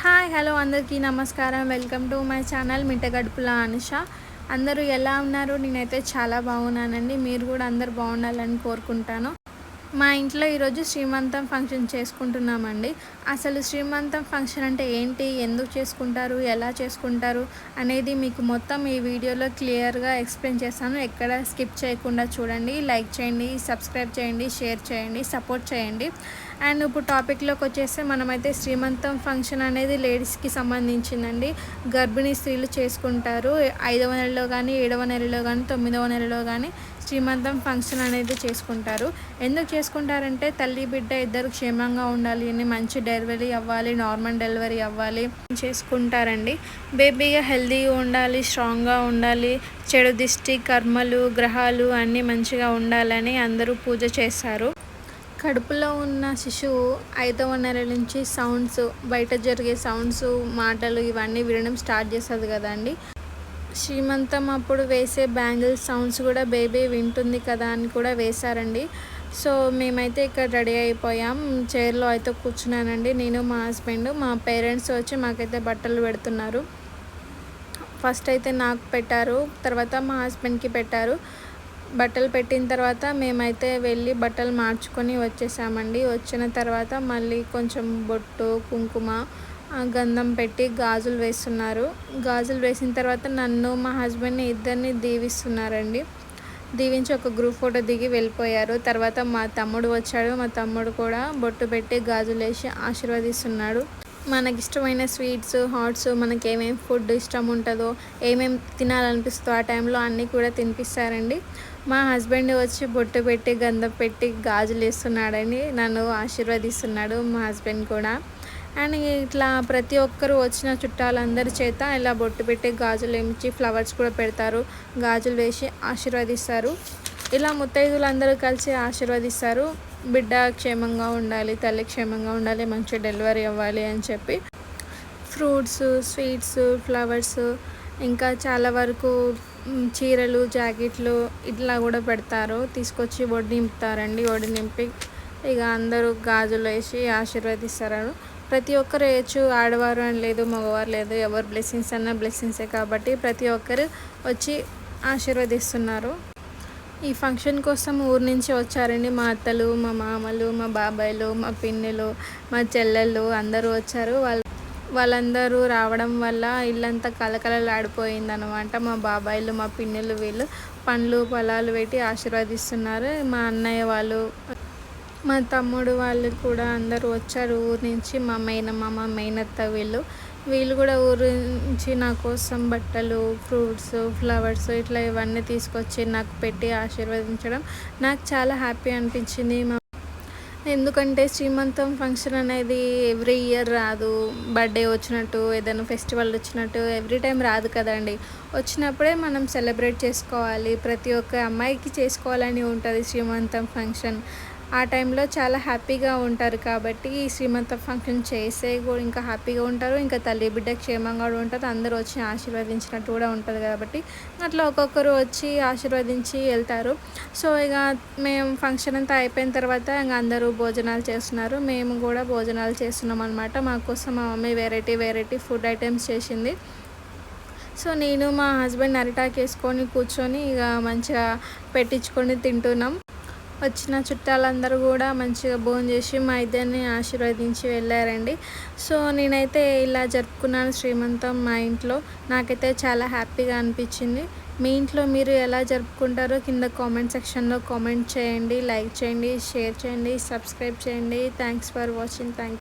Hi hello అందరికీ నమస్కారం. Welcome to my channel Mittagadupula Anusha. అందరూ ఎలా ఉన్నారు? నేనైతే చాలా బాగున్నానండి. మీరు కూడా అందరు బాగుండాలని కోరుకుంటాను. మా ఇంట్లో ఈరోజు శ్రీమంతం ఫంక్షన్ చేసుకుంటున్నామండి. అసలు శ్రీమంతం ఫంక్షన్ అంటే ఏంటి, ఎందుకు చేసుకుంటారు, ఎలా చేసుకుంటారు అనేది మీకు మొత్తం ఈ వీడియోలో క్లియర్గా ఎక్స్ప్లెయిన్ చేస్తాను. ఎక్కడ స్కిప్ చేయకుండా చూడండి. లైక్ చేయండి, సబ్స్క్రైబ్ చేయండి, షేర్ చేయండి, సపోర్ట్ చేయండి. అండ్ ఇప్పుడు టాపిక్లోకి వచ్చేస్తే మనమైతే శ్రీమంతం ఫంక్షన్ అనేది లేడీస్కి సంబంధించిందండి. గర్భిణీ స్త్రీలు చేసుకుంటారు. 5వ నెలలో కానీ, 7వ నెలలో కానీ, 9వ నెలలో కానీ శ్రీమంతం ఫంక్షన్ అనేది చేసుకుంటారు. ఎందుకు చేసుకుంటారంటే తల్లి బిడ్డ ఇద్దరు క్షేమంగా ఉండాలి అని, మంచి డెలివరీ అవ్వాలి, నార్మల్ డెలివరీ అవ్వాలి చేసుకుంటారండి. బేబీగా హెల్తీగా ఉండాలి, స్ట్రాంగ్గా ఉండాలి, చెడు దిష్టి కర్మలు గ్రహాలు అన్నీ మంచిగా ఉండాలని అందరూ పూజ చేస్తారు. కడుపులో ఉన్న శిశువు 5వ నెల నుంచి సౌండ్స్, బయట జరిగే సౌండ్స్, మాటలు ఇవన్నీ వినడం స్టార్ట్ చేస్తుంది కదండి. శ్రీమంతం అప్పుడు వేసే బ్యాంగిల్ సౌండ్స్ కూడా బేబీ వింటుంది కదా అని కూడా వేశారండి. సో మేమైతే ఇక్కడ రెడీ అయిపోయాం. చైర్లో అయితే కూర్చున్నానండి, నేను మా హస్బెండ్. మా పేరెంట్స్ వచ్చి మాకైతే బట్టలు పెడుతున్నారు. ఫస్ట్ అయితే నాకు పెట్టారు, తర్వాత మా హస్బెండ్కి పెట్టారు. బట్టలు పెట్టిన తర్వాత మేమైతే వెళ్ళి బట్టలు మార్చుకొని వచ్చేసామండి. వచ్చిన తర్వాత మళ్ళీ కొంచెం బొట్టు, కుంకుమ, గంధం పెట్టి గాజులు వేస్తున్నారు. గాజులు వేసిన తర్వాత నన్ను, మా హస్బెండ్ని ఇద్దరిని దీవిస్తున్నారండి. దీవించి ఒక గ్రూప్ ఫోటో దిగి వెళ్ళిపోయారు. తర్వాత మా తమ్ముడు వచ్చాడు. మా తమ్ముడు కూడా బొట్టు పెట్టి గాజులు వేసి ఆశీర్వదిస్తున్నాడు. మనకి ఇష్టమైన స్వీట్స్, హాట్స్, మనకి ఏమేమి ఫుడ్ ఇష్టం ఉంటుందో, ఏమేమి తినాలనిపిస్తుందో ఆ టైంలో అన్నీ కూడా తినిపిస్తారండి. మా హస్బెండ్ వచ్చి బొట్టు పెట్టి గంధం పెట్టి గాజులు వేస్తున్నాడని నన్ను ఆశీర్వదిస్తున్నాడు, మా హస్బెండ్ కూడా. అండ్ ఇట్లా ప్రతి ఒక్కరు వచ్చిన చుట్టాలందరి చేత ఇలా బొట్టు పెట్టి గాజులు వేయించి ఫ్లవర్స్ కూడా పెడతారు, గాజులు వేసి ఆశీర్వదిస్తారు. ఇలా ముత్తైదులందరూ కలిసి ఆశీర్వదిస్తారు. బిడ్డ క్షేమంగా ఉండాలి, తల్లి క్షేమంగా ఉండాలి, మంచి డెలివరీ అవ్వాలి అని చెప్పి ఫ్రూట్స్, స్వీట్స్, ఫ్లవర్స్, ఇంకా చాలా వరకు చీరలు, జాకెట్లు ఇట్లా కూడా పెడతారు. తీసుకొచ్చి ఒడి నింపుతారండి. ఒడి నింపి ఇక అందరూ గాజులు వేసి ఆశీర్వదిస్తారు. ప్రతి ఒక్కరు వేయచ్చు, ఆడవారు అని లేదు, మగవారు లేదు, ఎవరు బ్లెస్సింగ్స్ అన్న బ్లెస్సింగ్సే కాబట్టి ప్రతి ఒక్కరు వచ్చి ఆశీర్వదిస్తున్నారు. ఈ ఫంక్షన్ కోసం ఊరు నుంచి వచ్చారండి. మా అత్తలు, మా మామలు, మా బాబాయ్లు, మా పిన్నులు, మా చెల్లెళ్ళు అందరూ వచ్చారు. వాళ్ళందరూ రావడం వల్ల ఇల్లంతా కలకలలాడిపోయిందనమాట. మా బాబాయ్లు, మా పిన్నులు వీళ్ళు పండ్లు పొలాలు పెట్టి ఆశీర్వదిస్తున్నారు. మా అన్నయ్య వాళ్ళు, మా తమ్ముడు వాళ్ళు కూడా అందరూ వచ్చారు ఊరు నుంచి. మా మేనమామ, మేనత్త వీళ్ళు కూడా ఊరు నుంచి నా కోసం బట్టలు, ఫ్రూట్స్, ఫ్లవర్స్ ఇట్లా ఇవన్నీ తీసుకొచ్చి నాకు పెట్టి ఆశీర్వదించడం నాకు చాలా హ్యాపీ అనిపించింది. ఎందుకంటే శ్రీమంతం ఫంక్షన్ అనేది ఎవ్రీ ఇయర్ రాదు. బర్త్డే వచ్చినట్టు, ఏదైనా ఫెస్టివల్ వచ్చినట్టు ఎవ్రీ టైం రాదు కదండి. వచ్చినప్పుడే మనం సెలబ్రేట్ చేసుకోవాలి. ప్రతి ఒక్క అమ్మాయికి చేసుకోవాలని ఉంటుంది శ్రీమంతం ఫంక్షన్. ఆ టైంలో చాలా హ్యాపీగా ఉంటారు కాబట్టి ఈ శ్రీమంతం ఫంక్షన్ చేసే కూడా ఇంకా హ్యాపీగా ఉంటారు. ఇంకా తల్లి బిడ్డ క్షేమంగా కూడా ఉంటారు. అందరూ వచ్చి ఆశీర్వదించినట్టు కూడా ఉంటుంది కాబట్టి అట్లా ఒక్కొక్కరు వచ్చి ఆశీర్వదించి వెళ్తారు. సో ఇక మేము ఫంక్షన్ అంతా అయిపోయిన తర్వాత ఇంకా అందరూ భోజనాలు చేస్తున్నారు. మేము కూడా భోజనాలు చేస్తున్నాం అనమాట. మా కోసం మా మమ్మీ వెరైటీ ఫుడ్ ఐటమ్స్ చేసింది. సో నేను మా హస్బెండ్ అరిటాకు వేసుకొని కూర్చొని ఇక మంచిగా పెట్టించుకొని తింటున్నాం. వచ్చిన చుట్టాలందరూ కూడా మంచిగా భోజనం చేసి మా ఇద్దరిని ఆశీర్వదించి వెళ్ళారండి. సో నేనైతే ఇలా జరుపుకున్నాను శ్రీమంతం మా ఇంట్లో. నాకైతే చాలా హ్యాపీగా అనిపించింది. మీ ఇంట్లో మీరు ఎలా జరుపుకుంటారో కింద కామెంట్ సెక్షన్లో కామెంట్ చేయండి, లైక్ చేయండి, షేర్ చేయండి, సబ్స్క్రైబ్ చేయండి. Thanks for watching.